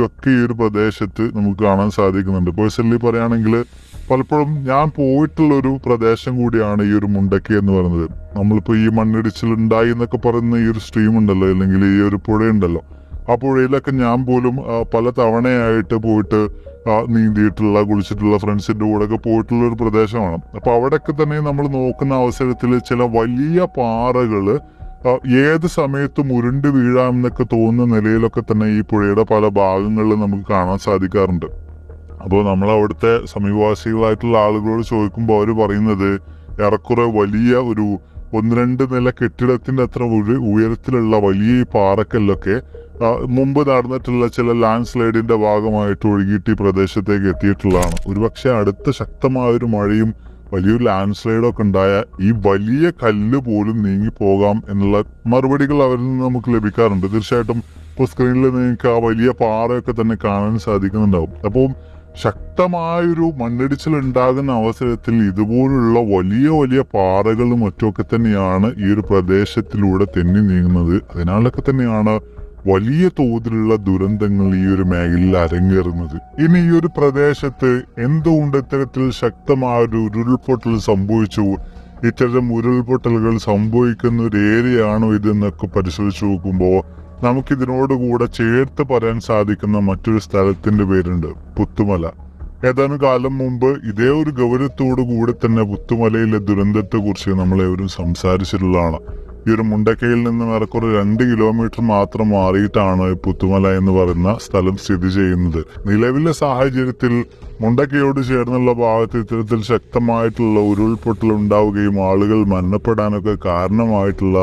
മറ്റുമൊക്കെ ഈ ഒരു പ്രദേശത്ത് നമുക്ക് കാണാൻ സാധിക്കുന്നുണ്ട്. പേഴ്സണലി പറയുകയാണെങ്കിൽ പലപ്പോഴും ഞാൻ പോയിട്ടുള്ള ഒരു പ്രദേശം കൂടിയാണ് ഈ ഒരു മുണ്ടക്കൈ എന്ന് പറയുന്നത്. നമ്മളിപ്പോൾ ഈ മണ്ണിടിച്ചിൽ ഉണ്ടായി എന്നൊക്കെ പറയുന്ന ഈ ഒരു സ്ട്രീം ഉണ്ടല്ലോ, അല്ലെങ്കിൽ ഈ ഒരു പുഴയുണ്ടല്ലോ, ആ പുഴയിലൊക്കെ ഞാൻ പോലും പല തവണയായിട്ട് പോയിട്ട് നീന്തിയിട്ടുള്ള, കുളിച്ചിട്ടുള്ള, ഫ്രണ്ട്സിന്റെ കൂടെ ഒക്കെ പോയിട്ടുള്ള ഒരു പ്രദേശമാണ്. അപ്പൊ അവിടെയൊക്കെ തന്നെ നമ്മൾ നോക്കുന്ന അവസരത്തിൽ ചില വലിയ പാറകള് ഏത് സമയത്തും ഉരുണ്ട് വീഴാമെന്നൊക്കെ തോന്നുന്ന നിലയിലൊക്കെ തന്നെ ഈ പുഴയുടെ പല ഭാഗങ്ങളിൽ നമുക്ക് കാണാൻ സാധിക്കാറുണ്ട്. അപ്പോൾ നമ്മൾ അവിടുത്തെ സമീപവാസികളായിട്ടുള്ള ആളുകളോട് ചോദിക്കുമ്പോൾ അവർ പറയുന്നത് ഏറെക്കുറെ വലിയ ഒരു 1-2 നില കെട്ടിടത്തിന്റെ അത്ര ഉയരത്തിലുള്ള വലിയ ഈ പാറക്കല്ലൊക്കെ മുമ്പ് നടന്നിട്ടുള്ള ചില ലാൻഡ് സ്ലൈഡിന്റെ ഭാഗമായിട്ട് ഒഴുകിയിട്ട് ഈ പ്രദേശത്തേക്ക് എത്തിയിട്ടുള്ളതാണ്. ഒരുപക്ഷെ അടുത്ത ശക്തമായൊരു മഴയും വലിയൊരു ലാൻഡ് സ്ലൈഡൊക്കെ ഉണ്ടായ ഈ വലിയ കല്ല് പോലും നീങ്ങി പോകാം എന്നുള്ള മറുപടികൾ അവരിൽ നിന്ന് നമുക്ക് ലഭിക്കാറുണ്ട്. തീർച്ചയായിട്ടും ഇപ്പോൾ സ്ക്രീനിൽ നിങ്ങൾക്ക് ആ വലിയ പാറയൊക്കെ തന്നെ കാണാൻ സാധിക്കുന്നുണ്ടാവും. അപ്പോൾ ശക്തമായൊരു മണ്ണിടിച്ചിൽ ഉണ്ടാകുന്ന അവസരത്തിൽ ഇതുപോലുള്ള വലിയ വലിയ പാറകളും മറ്റുമൊക്കെ തന്നെയാണ് ഈ ഒരു പ്രദേശത്തിലൂടെ തെന്നി നീങ്ങുന്നത്. അതിനാലൊക്കെ തന്നെയാണ് വലിയ തോതിലുള്ള ദുരന്തങ്ങൾ ഈ ഒരു മേഖലയിൽ അരങ്ങേറുന്നത്. ഇനി ഈ ഒരു പ്രദേശത്ത് എന്തുകൊണ്ട് ഇത്തരത്തിൽ ശക്തമായ ഒരു ഉരുൾപൊട്ടൽ സംഭവിച്ചു, ഇത്തരം ഉരുൾപൊട്ടലുകൾ സംഭവിക്കുന്ന ഒരു ഏരിയയാണോ ഇതെന്നൊക്കെ പരിശോധിച്ച് നോക്കുമ്പോൾ നമുക്കിതിനോട് കൂടെ ചേർത്ത് പറയാൻ സാധിക്കുന്ന മറ്റൊരു സ്ഥലത്തിന്റെ പേരുണ്ട്, പുത്തുമല. ഏതാനും കാലം മുമ്പ് ഇതേ ഒരു ഗൗരവത്തോടു കൂടി തന്നെ പുത്തുമലയിലെ ദുരന്തത്തെ കുറിച്ച് നമ്മളെവരും സംസാരിച്ചിട്ടുള്ളതാണ്. ഈ ഒരു മുണ്ടക്കൈയിൽ നിന്ന് ഏറെക്കുറെ 2 കിലോമീറ്റർ മാത്രം മാറിയിട്ടാണ് പുത്തുമല എന്ന് പറയുന്ന സ്ഥലം സ്ഥിതി ചെയ്യുന്നത്. നിലവിലെ സാഹചര്യത്തിൽ മുണ്ടക്കൈയോട് ചേർന്നുള്ള ഭാഗത്ത് ഇത്തരത്തിൽ ശക്തമായിട്ടുള്ള ഉരുൾപൊട്ടൽ ഉണ്ടാവുകയും ആളുകൾ മരണപ്പെടാനൊക്കെ കാരണമായിട്ടുള്ള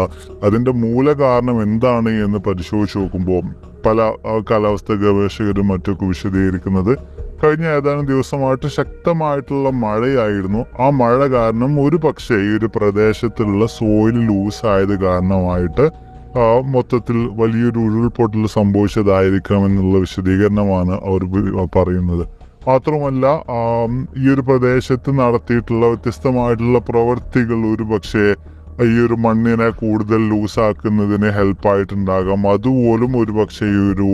അതിന്റെ മൂല കാരണം എന്താണ് എന്ന് പരിശോധിച്ച് നോക്കുമ്പോൾ പല കാലാവസ്ഥ ഗവേഷകരും മറ്റൊക്കെ വിശദീകരിക്കുന്നത് കഴിഞ്ഞ ഏതാനും ദിവസമായിട്ട് ശക്തമായിട്ടുള്ള മഴയായിരുന്നു. ആ മഴ കാരണം ഒരു പക്ഷേ ഈ ഒരു പ്രദേശത്തുള്ള സോയിൽ ലൂസായത് കാരണമായിട്ട് മൊത്തത്തിൽ വലിയൊരു ഉരുൾപൊട്ടൽ സംഭവിച്ചതായിരിക്കാം എന്നുള്ള വിശദീകരണമാണ് അവർ പറയുന്നത്. മാത്രമല്ല ഈ ഒരു പ്രദേശത്ത് നടത്തിയിട്ടുള്ള വ്യത്യസ്തമായിട്ടുള്ള പ്രവൃത്തികൾ ഒരു പക്ഷേ ഈ ഒരു മണ്ണിനെ കൂടുതൽ ലൂസാക്കുന്നതിന് ഹെൽപ്പായിട്ടുണ്ടാകാം. അതുപോലും ഒരു പക്ഷേ ഈ ഒരു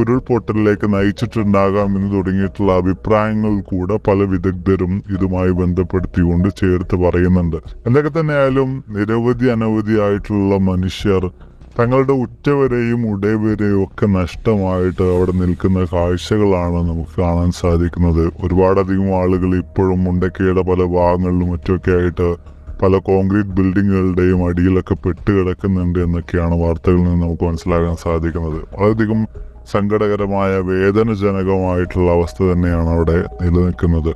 ഉരുൾപൊട്ടലിലേക്ക് നയിച്ചിട്ടുണ്ടാകാം എന്ന് തുടങ്ങിയിട്ടുള്ള അഭിപ്രായങ്ങൾ കൂടെ പല വിദഗ്ധരും ഇതുമായി ബന്ധപ്പെടുത്തിക്കൊണ്ട് ചേർത്ത് പറയുന്നുണ്ട്. എന്തൊക്കെ തന്നെയായാലും അനവധിയായിട്ടുള്ള മനുഷ്യർ തങ്ങളുടെ ഉറ്റവരെയും ഉടയവരെയും ഒക്കെ നഷ്ടമായിട്ട് അവിടെ നിൽക്കുന്ന കാഴ്ചകളാണ് നമുക്ക് കാണാൻ സാധിക്കുന്നത്. ഒരുപാടധികം ആളുകൾ ഇപ്പോഴും മുണ്ടക്കൈയുടെ പല ഭാഗങ്ങളിലും മറ്റൊക്കെ ആയിട്ട് പല കോൺക്രീറ്റ് ബിൽഡിങ്ങുകളുടെയും അടിയിലൊക്കെ പെട്ടുകിടക്കുന്നുണ്ട് എന്നൊക്കെയാണ് വാർത്തകളിൽ നിന്ന് നമുക്ക് മനസ്സിലാക്കാൻ സാധിക്കുന്നത്. വളരെയധികം സങ്കടകരമായ, വേദനജനകമായിട്ടുള്ള അവസ്ഥ തന്നെയാണ് അവിടെ നിലനിൽക്കുന്നത്.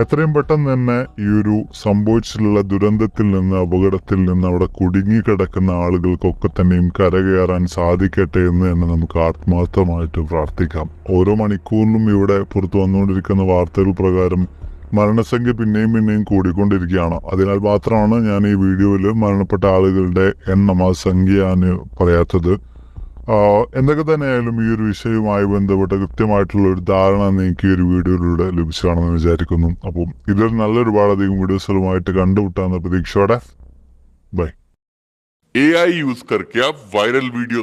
എത്രയും പെട്ടെന്ന് തന്നെ ഈ ഒരു സംഭവിച്ചിട്ടുള്ള ദുരന്തത്തിൽ നിന്ന്, അപകടത്തിൽ നിന്ന് അവിടെ കുടുങ്ങിക്കിടക്കുന്ന ആളുകൾക്കൊക്കെ തന്നെയും കരകയറാൻ സാധിക്കട്ടെ എന്ന് തന്നെ നമുക്ക് ആത്മാർത്ഥമായിട്ട് പ്രാർത്ഥിക്കാം. ഓരോ മണിക്കൂറിലും ഇവിടെ പുറത്തു വന്നുകൊണ്ടിരിക്കുന്ന വാർത്തകൾ പ്രകാരം മരണസംഖ്യ പിന്നെയും കൂടിക്കൊണ്ടിരിക്കുകയാണ്. അതിനാൽ മാത്രമാണ് ഞാൻ ഈ വീഡിയോയിൽ മരണപ്പെട്ട ആളുകളുടെ എണ്ണം, ആ സംഖ്യ ഞാൻ പറയാത്തത്. എന്തൊക്കെ തന്നെയായാലും ഈ ഒരു വിഷയവുമായി ബന്ധപ്പെട്ട കൃത്യമായിട്ടുള്ള ഒരു ധാരണ നിങ്ങൾക്ക് ഈ ഒരു വീഡിയോയിലൂടെ ലഭിച്ചതാണെന്ന് വിചാരിക്കുന്നു. അപ്പം ഇതൊരു നല്ലൊരുപാടധികം വീഡിയോസുകളുമായിട്ട് കണ്ടുമുട്ടാവുന്ന പ്രതീക്ഷയോടെ ബൈ. AI यूज करके आप वायरल वीडियो